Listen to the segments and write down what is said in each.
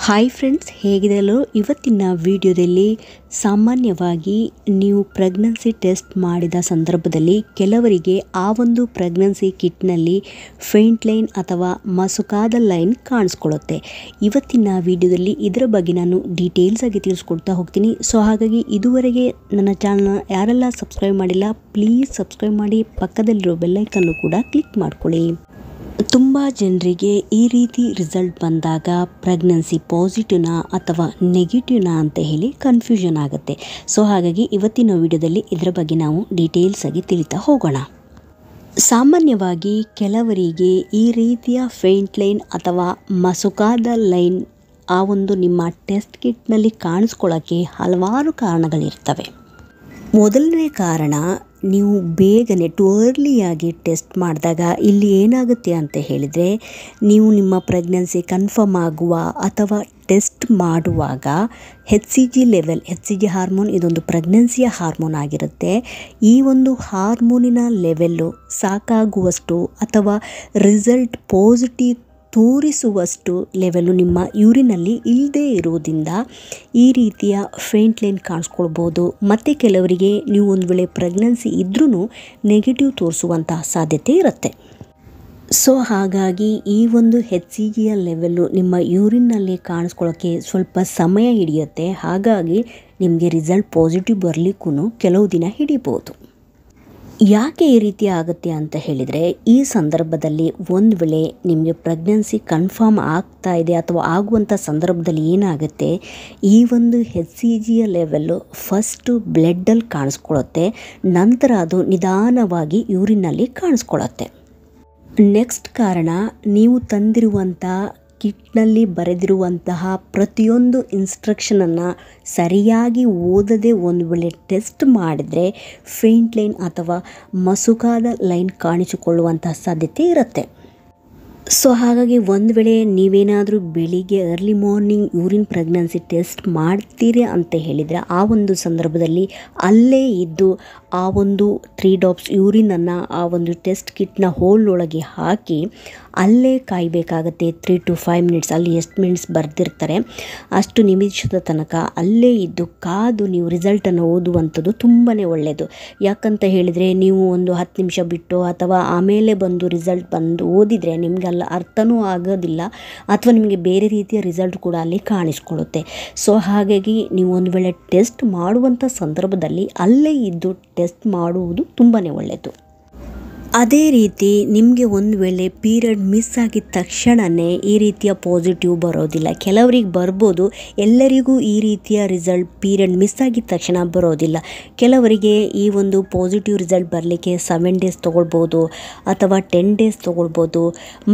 Hi friends, ಹೇಗಿದೆಯಲ್ಲೋ ಇವತ್ತಿನ ವಿಡಿಯೋದಲ್ಲಿ ಸಾಮಾನ್ಯವಾಗಿ ನೀವು ಪ್ರೆಗ್ನೆನ್ಸಿ ಟೆಸ್ಟ್ ಮಾಡಿದ ಸಂದರ್ಭದಲ್ಲಿ ಕೆಲವರಿಗೆ ಆ ಒಂದು ಪ್ರೆಗ್ನೆನ್ಸಿ ಕಿಟ್ನಲ್ಲಿ ಫೇಂಟ್ ಲೈನ್ ಅಥವಾ ಮಸುಕಾದ ಲೈನ್ ಕಾಣಿಸ್ಕೊಳ್ಳುತ್ತೆ. ಇವತ್ತಿನ ವಿಡಿಯೋದಲ್ಲಿ ಇದರ ಬಗ್ಗೆ ನಾನು ಡೀಟೇಲ್ಸ್ ಆಗಿ ತಿಳಿಸ್ಕೊಡ್ತಾ ಹೋಗ್ತೀನಿ. ಸೊ ಹಾಗಾಗಿ ಇದುವರೆಗೆ ನನ್ನ ಚಾನಲ್ನ ಯಾರೆಲ್ಲ ಸಬ್ಸ್ಕ್ರೈಬ್ ಮಾಡಿಲ್ಲ ಪ್ಲೀಸ್ ಸಬ್ಸ್ಕ್ರೈಬ್ ಮಾಡಿ, ಪಕ್ಕದಲ್ಲಿರೋ ಬೆಲ್ಲೈಕನ್ನು ಕೂಡ ಕ್ಲಿಕ್ ಮಾಡ್ಕೊಳ್ಳಿ. ತುಂಬ ಜನರಿಗೆ ಈ ರೀತಿ ರಿಸಲ್ಟ್ ಬಂದಾಗ ಪ್ರೆಗ್ನೆನ್ಸಿ ಪಾಸಿಟಿವ್ನಾ ಅಥವಾ ನೆಗೆಟಿವ್ನಾ ಅಂತ ಹೇಳಿ ಕನ್ಫ್ಯೂಷನ್ ಆಗುತ್ತೆ. ಸೊ ಹಾಗಾಗಿ ಇವತ್ತಿನ ವಿಡಿಯೋದಲ್ಲಿ ಇದರ ಬಗ್ಗೆ ನಾವು ಡೀಟೇಲ್ಸ್ ಆಗಿ ತಿಳಿತಾ ಹೋಗೋಣ. ಸಾಮಾನ್ಯವಾಗಿ ಕೆಲವರಿಗೆ ಈ ರೀತಿಯ ಫೇಂಟ್ ಲೈನ್ ಅಥವಾ ಮಸುಕಾದ ಲೈನ್ ಆ ಒಂದು ನಿಮ್ಮ ಟೆಸ್ಟ್ ಕಿಟ್ನಲ್ಲಿ ಕಾಣಿಸ್ಕೊಳ್ಳೋಕ್ಕೆ ಹಲವಾರು ಕಾರಣಗಳಿರ್ತವೆ. ಮೊದಲನೇ ಕಾರಣ, ನೀವು ಬೇಗನೆ ಟು ಅರ್ಲಿಯಾಗಿ ಟೆಸ್ಟ್ ಮಾಡಿದಾಗ ಇಲ್ಲಿ ಏನಾಗುತ್ತೆ ಅಂತ ಹೇಳಿದರೆ, ನೀವು ನಿಮ್ಮ ಪ್ರೆಗ್ನೆನ್ಸಿ ಕನ್ಫರ್ಮ್ ಆಗುವ ಅಥವಾ ಟೆಸ್ಟ್ ಮಾಡುವಾಗ HCG ಲೆವೆಲ್, HCG ಹಾರ್ಮೋನ್ ಇದೊಂದು ಪ್ರೆಗ್ನೆನ್ಸಿಯ ಹಾರ್ಮೋನ್ ಆಗಿರುತ್ತೆ. ಈ ಒಂದು ಹಾರ್ಮೋನಿನ ಲೆವೆಲ್ಲು ಸಾಕಾಗುವಷ್ಟು ಅಥವಾ ರಿಸಲ್ಟ್ ಪಾಸಿಟಿವ್ ತೋರಿಸುವಷ್ಟು ಲೆವೆಲ್ಲು ನಿಮ್ಮ ಯೂರಿನಲ್ಲಿ ಇಲ್ಲದೇ ಇರೋದ್ರಿಂದ ಈ ರೀತಿಯ ಫೇಂಟ್ ಲೈನ್ ಕಾಣಿಸ್ಕೊಳ್ಬೋದು. ಮತ್ತು ಕೆಲವರಿಗೆ ನೀವು ಒಂದು ವೇಳೆ ಪ್ರೆಗ್ನೆನ್ಸಿ ಇದ್ರೂ ನೆಗೆಟಿವ್ ತೋರಿಸುವಂತಹ ಸಾಧ್ಯತೆ ಇರುತ್ತೆ. ಸೊ ಹಾಗಾಗಿ ಈ ಒಂದು HCGಯ ಲೆವೆಲ್ಲು ನಿಮ್ಮ ಯೂರಿನ್ನಲ್ಲಿ ಕಾಣಿಸ್ಕೊಳ್ಳೋಕ್ಕೆ ಸ್ವಲ್ಪ ಸಮಯ ಹಿಡಿಯುತ್ತೆ. ಹಾಗಾಗಿ ನಿಮಗೆ ರಿಸಲ್ಟ್ ಪಾಸಿಟಿವ್ ಬರಲಿಕ್ಕೂ ಕೆಲವು ದಿನ ಹಿಡಿಬೋದು. ಯಾಕೆ ಈ ರೀತಿ ಆಗುತ್ತೆ ಅಂತ ಹೇಳಿದರೆ, ಈ ಸಂದರ್ಭದಲ್ಲಿ ಒಂದು ವೇಳೆ ನಿಮಗೆ ಪ್ರೆಗ್ನೆನ್ಸಿ ಕನ್ಫರ್ಮ್ ಆಗ್ತಾ ಇದೆ ಅಥವಾ ಆಗುವಂಥ ಸಂದರ್ಭದಲ್ಲಿ ಏನಾಗುತ್ತೆ, ಈ ಒಂದು HCGಯ ಲೆವೆಲ್ಲು ಫಸ್ಟು ಬ್ಲಡ್ಡಲ್ಲಿ ಕಾಣಿಸ್ಕೊಳ್ಳುತ್ತೆ, ನಂತರ ಅದು ನಿಧಾನವಾಗಿ ಯೂರಿನಲ್ಲಿ ಕಾಣಿಸ್ಕೊಳ್ಳುತ್ತೆ. ನೆಕ್ಸ್ಟ್ ಕಾರಣ, ನೀವು ತಂದಿರುವಂಥ ಕಿಟ್ನಲ್ಲಿ ಬರೆದಿರುವಂತಹ ಪ್ರತಿಯೊಂದು ಇನ್ಸ್ಟ್ರಕ್ಷನನ್ನು ಸರಿಯಾಗಿ ಓದದೆ ಒಂದು ವೇಳೆ ಟೆಸ್ಟ್ ಮಾಡಿದರೆ ಫೇಂಟ್ ಲೈನ್ ಅಥವಾ ಮಸುಕಾದ ಲೈನ್ ಕಾಣಿಸಿಕೊಳ್ಳುವಂತಹ ಸಾಧ್ಯತೆ ಇರುತ್ತೆ. ಸೊ ಹಾಗಾಗಿ ಒಂದು ವೇಳೆ ನೀವೇನಾದರೂ ಬೆಳಿಗ್ಗೆ early morning urine pregnancy test ಮಾಡ್ತೀರಿ ಅಂತ ಹೇಳಿದರೆ, ಆ ಒಂದು ಸಂದರ್ಭದಲ್ಲಿ ಅಲ್ಲೇ ಇದ್ದು ಆ ಒಂದು 3 ಡ್ರಾಪ್ಸ್ ಯೂರಿನನ್ನು ಆ ಒಂದು ಟೆಸ್ಟ್ ಕಿಟ್ನ ಹೋಲ್ ಒಳಗೆ ಹಾಕಿ ಅಲ್ಲೇ ಕಾಯಬೇಕಾಗತ್ತೆ 3 to 5 ಮಿನಿಟ್ಸ್. ಅಲ್ಲಿ ಎಷ್ಟು ಮಿನಿಟ್ಸ್ ಬರೆದಿರ್ತಾರೆ ಅಷ್ಟು ನಿಮಿಷದ ತನಕ ಅಲ್ಲೇ ಇದ್ದು ಕಾದು ನೀವು ರಿಸಲ್ಟನ್ನು ಓದುವಂಥದ್ದು ತುಂಬಾ ಒಳ್ಳೆಯದು. ಯಾಕಂತ ಹೇಳಿದರೆ, ನೀವು ಒಂದು 10 ನಿಮಿಷ ಬಿಟ್ಟು ಅಥವಾ ಆಮೇಲೆ ಬಂದು ರಿಸಲ್ಟ್ ಬಂದು ಓದಿದರೆ ನಿಮಗೆ ಅಲ್ಲಿ ಅರ್ಥನೂ ಆಗೋದಿಲ್ಲ ಅಥವಾ ನಿಮಗೆ ಬೇರೆ ರೀತಿಯ ರಿಸಲ್ಟ್ ಕೂಡ ಅಲ್ಲಿ ಕಾಣಿಸ್ಕೊಳ್ಳುತ್ತೆ. ಸೊ ಹಾಗಾಗಿ ನೀವು ಒಂದು ವೇಳೆ ಟೆಸ್ಟ್ ಮಾಡುವಂಥ ಸಂದರ್ಭದಲ್ಲಿ ಅಲ್ಲೇ ಇದ್ದು ಟೆಸ್ಟ್ ಮಾಡುವುದು ತುಂಬಾ ಒಳ್ಳೆಯದು. ಅದೇ ರೀತಿ ನಿಮಗೆ ಒಂದು ವೇಳೆ ಪೀರಿಯಡ್ ಮಿಸ್ ಆಗಿದ ತಕ್ಷಣವೇ ಈ ರೀತಿಯ ಪಾಸಿಟಿವ್ ಬರೋದಿಲ್ಲ. ಕೆಲವರಿಗೆ ಬರ್ಬೋದು, ಎಲ್ಲರಿಗೂ ಈ ರೀತಿಯ ರಿಸಲ್ಟ್ ಪೀರಿಯಡ್ ಮಿಸ್ ಆಗಿದ ತಕ್ಷಣ ಬರೋದಿಲ್ಲ. ಕೆಲವರಿಗೆ ಈ ಒಂದು ಪಾಸಿಟಿವ್ ರಿಸಲ್ಟ್ ಬರಲಿಕ್ಕೆ 7 ಡೇಸ್ ತೊಗೊಳ್ಬೋದು ಅಥವಾ 10 ಡೇಸ್ ತೊಗೊಳ್ಬೋದು.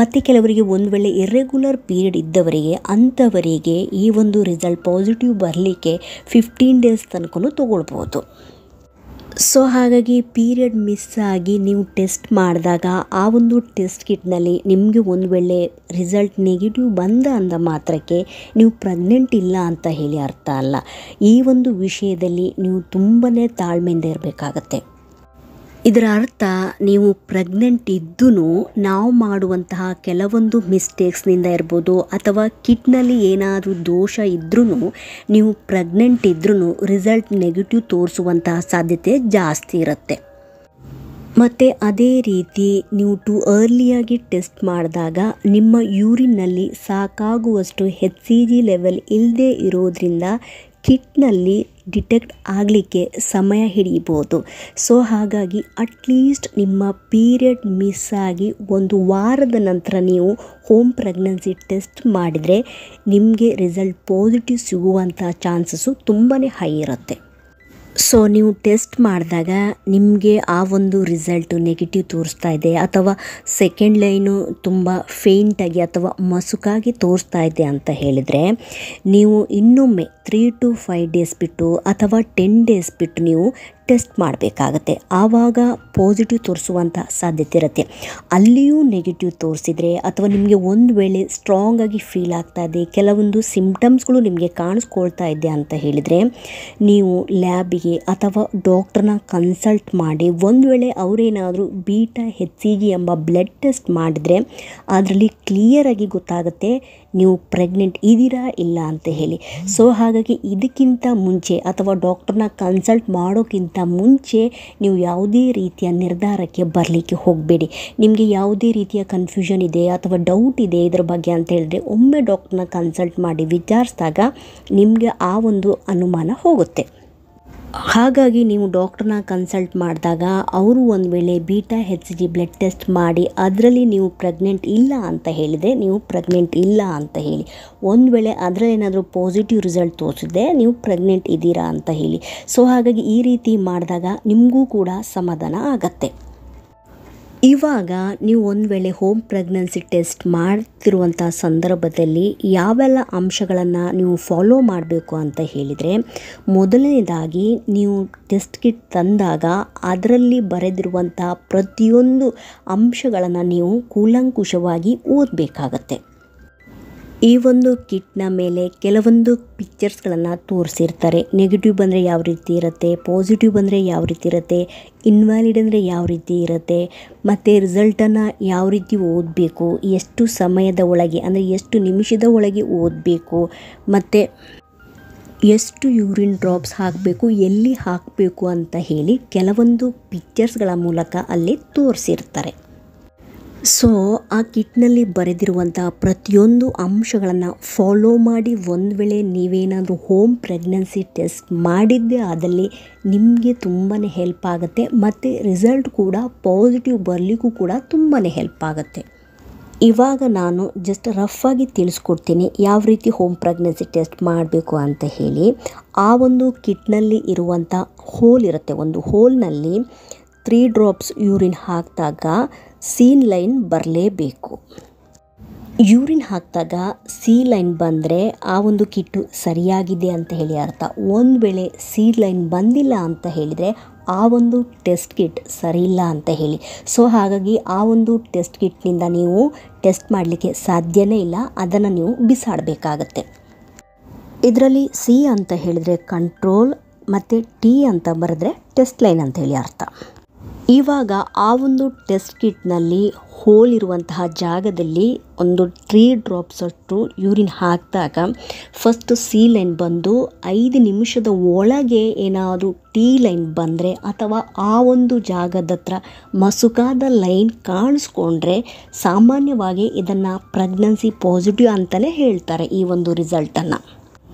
ಮತ್ತು ಕೆಲವರಿಗೆ ಒಂದು ವೇಳೆ ಇರ್ರೆಗ್ಯುಲರ್ ಪೀರಿಯಡ್ ಇದ್ದವರಿಗೆ ಅಂಥವರಿಗೆ ಈ ಒಂದು ರಿಸಲ್ಟ್ ಪಾಸಿಟಿವ್ ಬರಲಿಕ್ಕೆ 15 ಡೇಸ್ ತನಕ ತೊಗೊಳ್ಬೋದು. ಸೊ ಹಾಗಾಗಿ ಪೀರಿಯಡ್ ಮಿಸ್ ಆಗಿ ನೀವು ಟೆಸ್ಟ್ ಮಾಡಿದಾಗ ಆ ಒಂದು ಟೆಸ್ಟ್ ಕಿಟ್ನಲ್ಲಿ ನಿಮಗೆ ಒಂದು ವೇಳೆ ರಿಸಲ್ಟ್ ನೆಗೆಟಿವ್ ಅಂದ ಮಾತ್ರಕ್ಕೆ ನೀವು ಪ್ರೆಗ್ನೆಂಟ್ ಇಲ್ಲ ಅಂತ ಹೇಳಿ ಅರ್ಥ ಅಲ್ಲ. ಈ ಒಂದು ವಿಷಯದಲ್ಲಿ ನೀವು ತುಂಬಾ ತಾಳ್ಮೆಯಿಂದ ಇರಬೇಕಾಗತ್ತೆ. ಇದರ ಅರ್ಥ, ನೀವು ಪ್ರೆಗ್ನೆಂಟ್ ಇದ್ದೂ ನಾವು ಮಾಡುವಂತಹ ಕೆಲವೊಂದು ಮಿಸ್ಟೇಕ್ಸ್ನಿಂದ ಇರ್ಬೋದು ಅಥವಾ ಕಿಟ್ನಲ್ಲಿ ಏನಾದರೂ ದೋಷ ಇದ್ರೂ ನೀವು ಪ್ರೆಗ್ನೆಂಟ್ ಇದ್ರೂ ರಿಸಲ್ಟ್ ನೆಗೆಟಿವ್ ತೋರಿಸುವಂತಹ ಸಾಧ್ಯತೆ ಜಾಸ್ತಿ ಇರುತ್ತೆ. ಮತ್ತು ಅದೇ ರೀತಿ ನೀವು ಟು ಅರ್ಲಿಯಾಗಿ ಟೆಸ್ಟ್ ಮಾಡಿದಾಗ ನಿಮ್ಮ ಯೂರಿನ್ನಲ್ಲಿ ಸಾಕಾಗುವಷ್ಟು HCG ಲೆವೆಲ್ ಇಲ್ಲದೆ ಇರೋದ್ರಿಂದ ಕಿಟ್ನಲ್ಲಿ ಡಿಟೆಕ್ಟ್ ಆಗಲಿಕ್ಕೆ ಸಮಯ ಹಿಡಿಬೋದು. ಸೊ ಹಾಗಾಗಿ ಅಟ್ಲೀಸ್ಟ್ ನಿಮ್ಮ ಪೀರಿಯಡ್ ಮಿಸ್ ಆಗಿ 1 ವಾರದ ನಂತರ ನೀವು ಹೋಮ್ ಪ್ರೆಗ್ನೆನ್ಸಿ ಟೆಸ್ಟ್ ಮಾಡಿದರೆ ನಿಮಗೆ ರಿಸಲ್ಟ್ ಪಾಸಿಟಿವ್ ಸಿಗುವಂಥ ಚಾನ್ಸಸ್ಸು ತುಂಬಾ ಹೈ ಇರುತ್ತೆ. ಸೊ ನೀವು ಟೆಸ್ಟ್ ಮಾಡಿದಾಗ ನಿಮಗೆ ಆ ಒಂದು ರಿಸಲ್ಟು ನೆಗೆಟಿವ್ ತೋರಿಸ್ತಾ ಇದೆ ಅಥವಾ ಸೆಕೆಂಡ್ ಲೈನು ತುಂಬ ಫೇಂಟಾಗಿ ಅಥವಾ ಮಸುಕಾಗಿ ತೋರಿಸ್ತಾ ಇದೆ ಅಂತ ಹೇಳಿದರೆ, ನೀವು ಇನ್ನೊಮ್ಮೆ 3 to 5 ಡೇಸ್ ಬಿಟ್ಟು ಅಥವಾ 10 ಡೇಸ್ ಬಿಟ್ಟು ನೀವು ಟೆಸ್ಟ್ ಮಾಡಬೇಕಾಗತ್ತೆ. ಆವಾಗ ಪಾಸಿಟಿವ್ ತೋರಿಸುವಂಥ ಸಾಧ್ಯತೆ ಇರುತ್ತೆ. ಅಲ್ಲಿಯೂ ನೆಗೆಟಿವ್ ತೋರಿಸಿದರೆ ಅಥವಾ ನಿಮಗೆ ಒಂದು ವೇಳೆ ಸ್ಟ್ರಾಂಗ್ ಆಗಿ ಫೀಲ್ ಆಗ್ತಾ ಇದೆ, ಕೆಲವೊಂದು ಸಿಂಪ್ಟಮ್ಸ್ಗಳು ನಿಮಗೆ ಕಾಣಿಸ್ಕೊಳ್ತಾ ಇದೆ ಅಂತ ಹೇಳಿದರೆ ನೀವು ಲ್ಯಾಬಿಗೆ ಅಥವಾ ಡಾಕ್ಟ್ರನ್ನ ಕನ್ಸಲ್ಟ್ ಮಾಡಿ ಒಂದು ವೇಳೆ ಅವರೇನಾದರೂ ಬೀಟಾ HCG ಎಂಬ ಬ್ಲಡ್ ಟೆಸ್ಟ್ ಮಾಡಿದರೆ ಅದರಲ್ಲಿ ಕ್ಲಿಯರಾಗಿ ಗೊತ್ತಾಗುತ್ತೆ ನೀವು ಪ್ರೆಗ್ನೆಂಟ್ ಇದ್ದೀರಾ ಇಲ್ಲ ಅಂತ ಹೇಳಿ. ಸೊ ಹಾಗಾಗಿ ಇದಕ್ಕಿಂತ ಮುಂಚೆ ಅಥವಾ ಡಾಕ್ಟರ್ನ ಕನ್ಸಲ್ಟ್ ಮಾಡೋಕ್ಕಿಂತ ಮುಂಚೆ ನೀವು ಯಾವುದೇ ರೀತಿಯ ನಿರ್ಧಾರಕ್ಕೆ ಬರಲಿಕ್ಕೆ ಹೋಗಬೇಡಿ. ನಿಮಗೆ ಯಾವುದೇ ರೀತಿಯ ಕನ್ಫ್ಯೂಷನ್ ಇದೆ ಅಥವಾ ಡೌಟ್ ಇದೆ ಇದರ ಬಗ್ಗೆ ಅಂತ ಹೇಳಿದ್ರೆ ಒಮ್ಮೆ ಡಾಕ್ಟರ್ನ ಕನ್ಸಲ್ಟ್ ಮಾಡಿ ವಿಚಾರಿಸಿದಾಗ ನಿಮಗೆ ಆ ಒಂದು ಅನುಮಾನ ಹೋಗುತ್ತೆ. ಹಾಗಾಗಿ ನೀವು ಡಾಕ್ಟ್ರನ್ನ ಕನ್ಸಲ್ಟ್ ಮಾಡಿದಾಗ ಅವರು ಒಂದು ವೇಳೆ ಬೀಟಾ HCG ಬ್ಲಡ್ ಟೆಸ್ಟ್ ಮಾಡಿ ಅದರಲ್ಲಿ ನೀವು ಪ್ರೆಗ್ನೆಂಟ್ ಇಲ್ಲ ಅಂತ ಹೇಳಿದರೆ ನೀವು ಪ್ರೆಗ್ನೆಂಟ್ ಇಲ್ಲ ಅಂತ ಹೇಳಿ. ಒಂದು ವೇಳೆ ಅದರಲ್ಲಿ ಏನಾದರೂ ಪಾಸಿಟಿವ್ ರಿಸಲ್ಟ್ ತೋರಿಸಿದೆ ನೀವು ಪ್ರೆಗ್ನೆಂಟ್ ಇದ್ದೀರಾ ಅಂತ ಹೇಳಿ. ಸೊ ಹಾಗಾಗಿ ಈ ರೀತಿ ಮಾಡಿದಾಗ ನಿಮಗೂ ಕೂಡ ಸಮಾಧಾನ ಆಗತ್ತೆ. ಇವಾಗ ನೀವು ಒಂದು ವೇಳೆ ಹೋಮ್ ಪ್ರೆಗ್ನೆನ್ಸಿ ಟೆಸ್ಟ್ ಮಾಡ್ತಿರುವಂಥ ಸಂದರ್ಭದಲ್ಲಿ ಯಾವೆಲ್ಲ ಅಂಶಗಳನ್ನು ನೀವು ಫಾಲೋ ಮಾಡಬೇಕು ಅಂತ ಹೇಳಿದರೆ, ಮೊದಲನೇದಾಗಿ ನೀವು ಟೆಸ್ಟ್ ಕಿಟ್ ತಂದಾಗ ಅದರಲ್ಲಿ ಬರೆದಿರುವಂಥ ಪ್ರತಿಯೊಂದು ಅಂಶಗಳನ್ನು ನೀವು ಕೂಲಂಕುಷವಾಗಿ ಓದಬೇಕಾಗತ್ತೆ. ಈ ಒಂದು ಕಿಟ್ನ ಮೇಲೆ ಕೆಲವೊಂದು ಪಿಕ್ಚರ್ಸ್ಗಳನ್ನು ತೋರಿಸಿರ್ತಾರೆ. ನೆಗೆಟಿವ್ ಬಂದರೆ ಯಾವ ರೀತಿ ಇರುತ್ತೆ, ಪಾಸಿಟಿವ್ ಬಂದರೆ ಯಾವ ರೀತಿ ಇರುತ್ತೆ, ಇನ್ವ್ಯಾಲಿಡ್ ಅಂದರೆ ಯಾವ ರೀತಿ ಇರುತ್ತೆ, ಮತ್ತು ರಿಸಲ್ಟನ್ನು ಯಾವ ರೀತಿ ಓದಬೇಕು, ಎಷ್ಟು ಸಮಯದ ಒಳಗೆ ಅಂದರೆ ಎಷ್ಟು ನಿಮಿಷದ ಒಳಗೆ ಓದಬೇಕು, ಮತ್ತು ಎಷ್ಟು ಯೂರಿನ್ ಡ್ರಾಪ್ಸ್ ಹಾಕಬೇಕು, ಎಲ್ಲಿ ಹಾಕಬೇಕು ಅಂತ ಹೇಳಿ ಕೆಲವೊಂದು ಪಿಕ್ಚರ್ಸ್ಗಳ ಮೂಲಕ ಅಲ್ಲಿ ತೋರಿಸಿರ್ತಾರೆ. ಸೊ ಆ ಕಿಟ್ನಲ್ಲಿ ಬರೆದಿರುವಂಥ ಪ್ರತಿಯೊಂದು ಅಂಶಗಳನ್ನು ಫಾಲೋ ಮಾಡಿ ಒಂದು ವೇಳೆ ನೀವೇನಾದರೂ ಹೋಮ್ ಪ್ರೆಗ್ನೆನ್ಸಿ ಟೆಸ್ಟ್ ಮಾಡಿದ್ದೇ ಆದಲ್ಲಿ ನಿಮಗೆ ತುಂಬಾ ಹೆಲ್ಪ್ ಆಗುತ್ತೆ ಮತ್ತು ರಿಸಲ್ಟ್ ಕೂಡ ಪಾಸಿಟಿವ್ ಬರಲಿಕ್ಕೂ ಕೂಡ ತುಂಬಾ ಹೆಲ್ಪ್ ಆಗುತ್ತೆ. ಇವಾಗ ನಾನು ಜಸ್ಟ್ ರಫಾಗಿ ತಿಳಿಸ್ಕೊಡ್ತೀನಿ ಯಾವ ರೀತಿ ಹೋಮ್ ಪ್ರೆಗ್ನೆನ್ಸಿ ಟೆಸ್ಟ್ ಮಾಡಬೇಕು ಅಂತ ಹೇಳಿ. ಆ ಒಂದು ಕಿಟ್ನಲ್ಲಿ ಇರುವಂಥ ಹೋಲ್ ಇರುತ್ತೆ, ಒಂದು ಹೋಲ್ನಲ್ಲಿ 3 ಡ್ರಾಪ್ಸ್ ಯೂರಿನ್ ಹಾಕಿದಾಗ ಸೀನ್ ಲೈನ್ ಬರಲೇಬೇಕು. ಯೂರಿನ್ ಹಾಕಿದಾಗ ಸಿ ಲೈನ್ ಬಂದರೆ ಆ ಒಂದು ಕಿಟ್ಟು ಸರಿಯಾಗಿದೆ ಅಂತ ಹೇಳಿ ಅರ್ಥ. ಒಂದು ವೇಳೆ ಸಿ ಲೈನ್ ಬಂದಿಲ್ಲ ಅಂತ ಹೇಳಿದರೆ ಆ ಒಂದು ಟೆಸ್ಟ್ ಕಿಟ್ ಸರಿ ಇಲ್ಲ ಅಂತ ಹೇಳಿ. ಸೊ ಹಾಗಾಗಿ ಆ ಒಂದು ಟೆಸ್ಟ್ ಕಿಟ್ನಿಂದ ನೀವು ಟೆಸ್ಟ್ ಮಾಡಲಿಕ್ಕೆ ಸಾಧ್ಯನೇ ಇಲ್ಲ, ಅದನ್ನು ನೀವು ಬಿಸಾಡಬೇಕಾಗತ್ತೆ. ಇದರಲ್ಲಿ ಸಿ ಅಂತ ಹೇಳಿದರೆ ಕಂಟ್ರೋಲ್ ಮತ್ತು ಟಿ ಅಂತ ಬರೆದ್ರೆ ಟೆಸ್ಟ್ ಲೈನ್ ಅಂತ ಹೇಳಿ ಅರ್ಥ. ಇವಾಗ ಆ ಒಂದು ಟೆಸ್ಟ್ ಕಿಟ್ನಲ್ಲಿ ಹೋಲ್ ಇರುವಂತಹ ಜಾಗದಲ್ಲಿ ಒಂದು 3 ಡ್ರಾಪ್ಸ್ ಅಷ್ಟು ಯೂರಿನ್ ಹಾಕಿದಾಗ ಫಸ್ಟ್ ಸಿ ಲೈನ್ ಬಂದು 5 ನಿಮಿಷದ ಒಳಗೆ ಏನಾದರೂ ಟಿ ಲೈನ್ ಬಂದರೆ ಅಥವಾ ಆ ಒಂದು ಜಾಗದ ಹತ್ರ ಮಸುಕಾದ ಲೈನ್ ಕಾಣಿಸ್ಕೊಂಡ್ರೆ ಸಾಮಾನ್ಯವಾಗಿ ಇದನ್ನು ಪ್ರೆಗ್ನೆನ್ಸಿ ಪಾಸಿಟಿವ್ ಅಂತಲೇ ಹೇಳ್ತಾರೆ ಈ ಒಂದು ರಿಸಲ್ಟನ್ನು.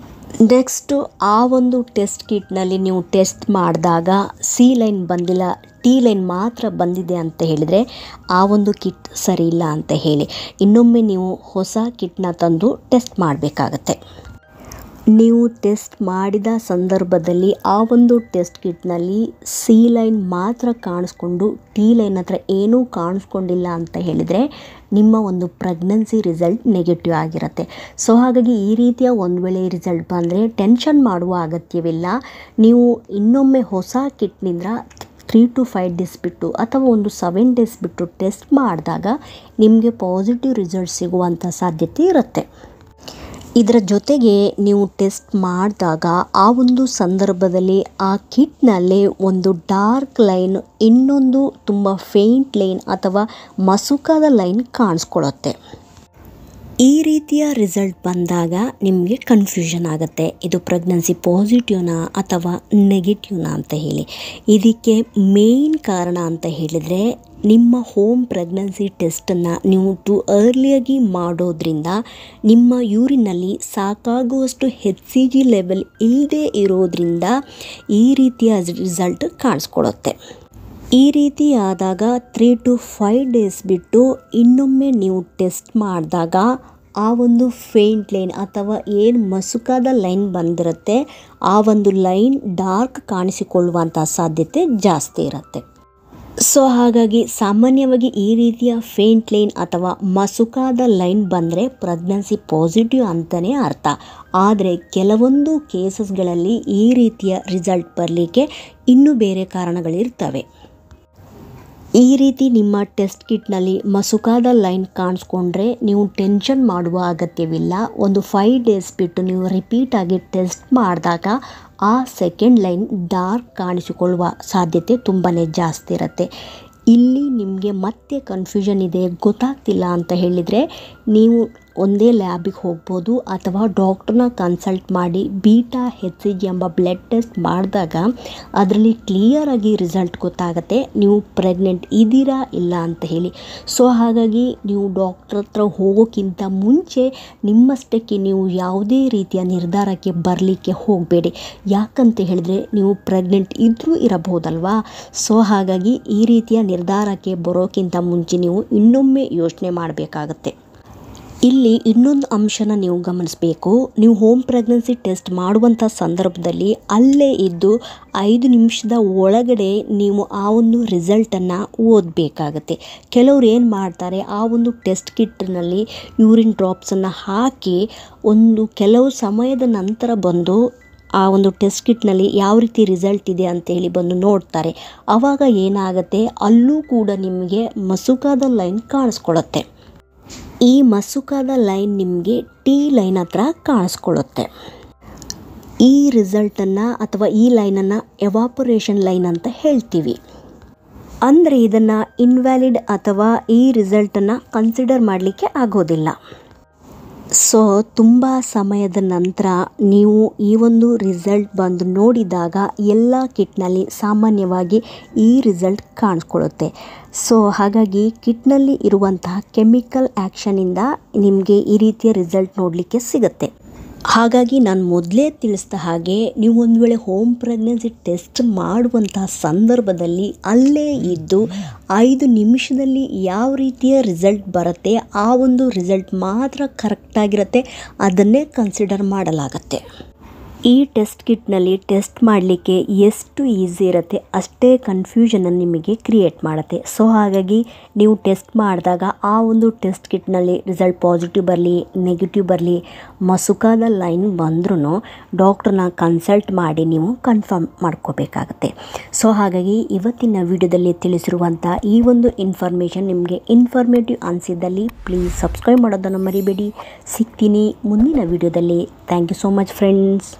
ನೆಕ್ಸ್ಟು ಆ ಒಂದು ಟೆಸ್ಟ್ ಕಿಟ್ನಲ್ಲಿ ನೀವು ಟೆಸ್ಟ್ ಮಾಡಿದಾಗ ಸಿ ಲೈನ್ ಬಂದಿಲ್ಲ, ಟಿ ಲೈನ್ ಮಾತ್ರ ಬಂದಿದೆ ಅಂತ ಹೇಳಿದರೆ ಆ ಒಂದು ಕಿಟ್ ಸರಿ ಇಲ್ಲ ಅಂತ ಹೇಳಿ ಇನ್ನೊಮ್ಮೆ ನೀವು ಹೊಸ ಕಿಟ್ನ ತಂದು ಟೆಸ್ಟ್ ಮಾಡಬೇಕಾಗತ್ತೆ. ನೀವು ಟೆಸ್ಟ್ ಮಾಡಿದ ಸಂದರ್ಭದಲ್ಲಿ ಆ ಒಂದು ಟೆಸ್ಟ್ ಕಿಟ್ನಲ್ಲಿ ಸಿ ಲೈನ್ ಮಾತ್ರ ಕಾಣಿಸ್ಕೊಂಡು ಟಿ ಲೈನ್ ಹತ್ರ ಏನೂ ಕಾಣಿಸ್ಕೊಂಡಿಲ್ಲ ಅಂತ ಹೇಳಿದರೆ ನಿಮ್ಮ ಒಂದು ಪ್ರೆಗ್ನೆನ್ಸಿ ರಿಸಲ್ಟ್ ನೆಗೆಟಿವ್ ಆಗಿರುತ್ತೆ. ಸೊ ಹಾಗಾಗಿ ಈ ರೀತಿಯ ಒಂದು ವೇಳೆ ರಿಸಲ್ಟ್ ಬಂದರೆ ಟೆನ್ಷನ್ ಮಾಡುವ ಅಗತ್ಯವಿಲ್ಲ. ನೀವು ಇನ್ನೊಮ್ಮೆ ಹೊಸ ಕಿಟ್ನಿಂದ 3 to 5 ಡೇಸ್ ಬಿಟ್ಟು ಅಥವಾ ಒಂದು 7 ಡೇಸ್ ಬಿಟ್ಟು ಟೆಸ್ಟ್ ಮಾಡಿದಾಗ ನಿಮಗೆ ಪಾಸಿಟಿವ್ ರಿಸಲ್ಟ್ ಸಿಗುವಂಥ ಸಾಧ್ಯತೆ ಇರುತ್ತೆ. ಇದರ ಜೊತೆಗೆ ನೀವು ಟೆಸ್ಟ್ ಮಾಡಿದಾಗ ಆ ಒಂದು ಸಂದರ್ಭದಲ್ಲಿ ಆ ಕಿಟ್ನಲ್ಲೇ ಒಂದು ಡಾರ್ಕ್ ಲೈನ್, ಇನ್ನೊಂದು ತುಂಬ ಫೇಂಟ್ ಲೈನ್ ಅಥವಾ ಮಸುಕಾದ ಲೈನ್ ಕಾಣಿಸ್ಕೊಳ್ಳುತ್ತೆ. ಈ ರೀತಿಯ ರಿಸಲ್ಟ್ ಬಂದಾಗ ನಿಮಗೆ ಕನ್ಫ್ಯೂಷನ್ ಆಗುತ್ತೆ, ಇದು ಪ್ರೆಗ್ನೆನ್ಸಿ ಪಾಸಿಟಿವ್ನಾ ಅಥವಾ ನೆಗೆಟಿವ್ನಾ ಅಂತ ಹೇಳಿ. ಇದಕ್ಕೆ ಮೇಯ್ನ್ ಕಾರಣ ಅಂತ ಹೇಳಿದರೆ ನಿಮ್ಮ ಹೋಮ್ ಪ್ರೆಗ್ನೆನ್ಸಿ ಟೆಸ್ಟನ್ನು ನೀವು ಟು ಅರ್ಲಿಯಾಗಿ ಮಾಡೋದ್ರಿಂದ ನಿಮ್ಮ ಯೂರಿನಲ್ಲಿ ಸಾಕಾಗುವಷ್ಟು HCG ಲೆವೆಲ್ ಇಲ್ಲದೆ ಇರೋದ್ರಿಂದ ಈ ರೀತಿಯ ರಿಸಲ್ಟ್ ಕಾಣಿಸ್ಕೊಳ್ಳುತ್ತೆ. ಈ ರೀತಿ ಆದಾಗ 3 to 5 ಡೇಸ್ ಬಿಟ್ಟು ಇನ್ನೊಮ್ಮೆ ನೀವು ಟೆಸ್ಟ್ ಮಾಡಿದಾಗ ಆ ಒಂದು ಫೇಂಟ್ ಲೈನ್ ಅಥವಾ ಏನು ಮಸುಕಾದ ಲೈನ್ ಬಂದಿರುತ್ತೆ ಆ ಒಂದು ಲೈನ್ ಡಾರ್ಕ್ ಕಾಣಿಸಿಕೊಳ್ಳುವಂಥ ಸಾಧ್ಯತೆ ಜಾಸ್ತಿ ಇರುತ್ತೆ. ಸೊ ಹಾಗಾಗಿ ಸಾಮಾನ್ಯವಾಗಿ ಈ ರೀತಿಯ ಫೇಂಟ್ ಲೈನ್ ಅಥವಾ ಮಸುಕಾದ ಲೈನ್ ಬಂದರೆ ಪ್ರೆಗ್ನೆನ್ಸಿ ಪಾಸಿಟಿವ್ ಅಂತಲೇ ಅರ್ಥ. ಆದರೆ ಕೆಲವೊಂದು ಕೇಸಸ್ಗಳಲ್ಲಿ ಈ ರೀತಿಯ ರಿಸಲ್ಟ್ ಬರಲಿಕ್ಕೆ ಇನ್ನೂ ಬೇರೆ ಕಾರಣಗಳಿರ್ತವೆ. ಈ ರೀತಿ ನಿಮ್ಮ ಟೆಸ್ಟ್ ಕಿಟ್ನಲ್ಲಿ ಮಸುಕಾದ ಲೈನ್ ಕಾಣಿಸ್ಕೊಂಡ್ರೆ ನೀವು ಟೆನ್ಷನ್ ಮಾಡುವ ಅಗತ್ಯವಿಲ್ಲ. ಒಂದು 5 ಡೇಸ್ ಬಿಟ್ಟು ನೀವು ರಿಪೀಟಾಗಿ ಟೆಸ್ಟ್ ಮಾಡಿದಾಗ ಆ ಸೆಕೆಂಡ್ ಲೈನ್ ಡಾರ್ಕ್ ಕಾಣಿಸಿಕೊಳ್ಳುವ ಸಾಧ್ಯತೆ ತುಂಬಾ ಜಾಸ್ತಿ ಇರುತ್ತೆ. ಇಲ್ಲಿ ನಿಮಗೆ ಮತ್ತೆ ಕನ್ಫ್ಯೂಷನ್ ಇದೆ, ಗೊತ್ತಾಗ್ತಿಲ್ಲ ಅಂತ ಹೇಳಿದರೆ ನೀವು ಒಂದೇ ಲ್ಯಾಬಿಗೆ ಹೋಗ್ಬೋದು ಅಥವಾ ಡಾಕ್ಟ್ರನ್ನ ಕನ್ಸಲ್ಟ್ ಮಾಡಿ ಬೀಟಾ HCG ಎಂಬ ಬ್ಲಡ್ ಟೆಸ್ಟ್ ಮಾಡಿದಾಗ ಅದರಲ್ಲಿ ಕ್ಲಿಯರಾಗಿ ರಿಸಲ್ಟ್ ಗೊತ್ತಾಗುತ್ತೆ ನೀವು ಪ್ರೆಗ್ನೆಂಟ್ ಇದ್ದೀರಾ ಇಲ್ಲ ಅಂತ ಹೇಳಿ. ಸೊ ಹಾಗಾಗಿ ನೀವು ಡಾಕ್ಟ್ರ್ ಹತ್ರ ಹೋಗೋಕ್ಕಿಂತ ಮುಂಚೆ ನಿಮ್ಮಷ್ಟಕ್ಕೆ ನೀವು ಯಾವುದೇ ರೀತಿಯ ನಿರ್ಧಾರಕ್ಕೆ ಬರಲಿಕ್ಕೆ ಹೋಗಬೇಡಿ. ಯಾಕಂತ ಹೇಳಿದ್ರೆ ನೀವು ಪ್ರೆಗ್ನೆಂಟ್ ಇದ್ದರೂ ಇರಬಹುದಲ್ವಾ. ಸೊ ಹಾಗಾಗಿ ಈ ರೀತಿಯ ನಿರ್ಧಾರಕ್ಕೆ ಬರೋಕ್ಕಿಂತ ಮುಂಚೆ ನೀವು ಇನ್ನೊಮ್ಮೆ ಯೋಚನೆ ಮಾಡಬೇಕಾಗತ್ತೆ. ಇಲ್ಲಿ ಇನ್ನೊಂದು ಅಂಶನ ನೀವು ಗಮನಿಸಬೇಕು. ನೀವು ಹೋಮ್ ಪ್ರೆಗ್ನೆನ್ಸಿ ಟೆಸ್ಟ್ ಮಾಡುವಂಥ ಸಂದರ್ಭದಲ್ಲಿ ಅಲ್ಲೇ ಇದ್ದು 5 ನಿಮಿಷದ ಒಳಗಡೆ ನೀವು ಆ ಒಂದು ರಿಸಲ್ಟನ್ನು ಓದಬೇಕಾಗತ್ತೆ. ಕೆಲವ್ರು ಏನು ಮಾಡ್ತಾರೆ, ಆ ಒಂದು ಟೆಸ್ಟ್ ಕಿಟ್ನಲ್ಲಿ ಯೂರಿನ್ ಡ್ರಾಪ್ಸನ್ನು ಹಾಕಿ ಕೆಲವು ಸಮಯದ ನಂತರ ಬಂದು ಆ ಒಂದು ಟೆಸ್ಟ್ ಕಿಟ್ನಲ್ಲಿ ಯಾವ ರೀತಿ ರಿಸಲ್ಟ್ ಇದೆ ಅಂತೇಳಿ ಬಂದು ನೋಡ್ತಾರೆ. ಆವಾಗ ಏನಾಗುತ್ತೆ, ಅಲ್ಲೂ ಕೂಡ ನಿಮಗೆ ಮಸುಕಾದ ಲೈನ್ ಕಾಣಿಸ್ಕೊಳ್ಳುತ್ತೆ. ಈ ಮಸುಕಾದ ಲೈನ್ ನಿಮಗೆ T ಲೈನ್ ಹತ್ರ ಕಾಣಿಸ್ಕೊಳ್ಳುತ್ತೆ. ಈ ರಿಸಲ್ಟನ್ನು ಅಥವಾ ಈ ಲೈನನ್ನು ಎವಾಪರೇಷನ್ ಲೈನ್ ಅಂತ ಹೇಳ್ತೀವಿ. ಅಂದರೆ ಇದನ್ನು ಇನ್ವ್ಯಾಲಿಡ್ ಅಥವಾ ಈ ರಿಸಲ್ಟನ್ನು ಕನ್ಸಿಡರ್ ಮಾಡಲಿಕ್ಕೆ ಆಗೋದಿಲ್ಲ. ಸೊ ತುಂಬ ಸಮಯದ ನಂತರ ನೀವು ಈ ಒಂದು ರಿಸಲ್ಟ್ ಬಂದು ನೋಡಿದಾಗ ಎಲ್ಲ ಕಿಟ್ನಲ್ಲಿ ಸಾಮಾನ್ಯವಾಗಿ ಈ ರಿಸಲ್ಟ್ ಕಾಣಿಸ್ಕೊಳ್ಳುತ್ತೆ. ಸೊ ಹಾಗಾಗಿ ಕಿಟ್ನಲ್ಲಿ ಇರುವಂತಹ ಕೆಮಿಕಲ್ ಆ್ಯಕ್ಷನಿಂದ ನಿಮಗೆ ಈ ರೀತಿಯ ರಿಸಲ್ಟ್ ನೋಡಲಿಕ್ಕೆ ಸಿಗುತ್ತೆ. ಹಾಗಾಗಿ ನಾನು ಮೊದಲೇ ತಿಳಿಸಿದ ಹಾಗೆ ನೀವು ಒಂದು ವೇಳೆ ಹೋಮ್ ಪ್ರೆಗ್ನೆನ್ಸಿ ಟೆಸ್ಟ್ ಮಾಡುವಂತಹ ಸಂದರ್ಭದಲ್ಲಿ ಅಲ್ಲೇ ಇದ್ದು 5 ನಿಮಿಷದಲ್ಲಿ ಯಾವ ರೀತಿಯ ರಿಸಲ್ಟ್ ಬರುತ್ತೆ ಆ ಒಂದು ರಿಸಲ್ಟ್ ಮಾತ್ರ ಕರೆಕ್ಟಾಗಿರುತ್ತೆ, ಅದನ್ನೇ ಕನ್ಸಿಡರ್ ಮಾಡಲಾಗತ್ತೆ. ಈ ಟೆಸ್ಟ್ ಕಿಟ್ನಲ್ಲಿ ಟೆಸ್ಟ್ ಮಾಡಲಿಕ್ಕೆ ಎಷ್ಟು ಈಸಿ ಇರುತ್ತೆ ಅಷ್ಟೇ ಕನ್ಫ್ಯೂಷನನ್ನು ನಿಮಗೆ ಕ್ರಿಯೇಟ್ ಮಾಡುತ್ತೆ. ಸೊ ಹಾಗಾಗಿ ನೀವು ಟೆಸ್ಟ್ ಮಾಡಿದಾಗ ಆ ಒಂದು ಟೆಸ್ಟ್ ಕಿಟ್ನಲ್ಲಿ ರಿಸಲ್ಟ್ ಪಾಸಿಟಿವ್ ಬರಲಿ ನೆಗೆಟಿವ್ ಬರಲಿ ಮಸುಕಾದ ಲೈನ್ ಬಂದ್ರೂ ಡಾಕ್ಟ್ರನ್ನ ಕನ್ಸಲ್ಟ್ ಮಾಡಿ ನೀವು ಕನ್ಫರ್ಮ್ ಮಾಡ್ಕೋಬೇಕಾಗತ್ತೆ. ಸೊ ಹಾಗಾಗಿ ಇವತ್ತಿನ ವಿಡಿಯೋದಲ್ಲಿ ತಿಳಿಸಿರುವಂಥ ಈ ಒಂದು ಇನ್ಫಾರ್ಮೇಷನ್ ನಿಮಗೆ ಇನ್ಫಾರ್ಮೇಟಿವ್ ಅನಿಸಿದ್ದಲ್ಲಿ ಪ್ಲೀಸ್ ಸಬ್ಸ್ಕ್ರೈಬ್ ಮಾಡೋದನ್ನು ಮರಿಬೇಡಿ. ಸಿಗ್ತೀನಿ ಮುಂದಿನ ವಿಡಿಯೋದಲ್ಲಿ. Thank you so much friends.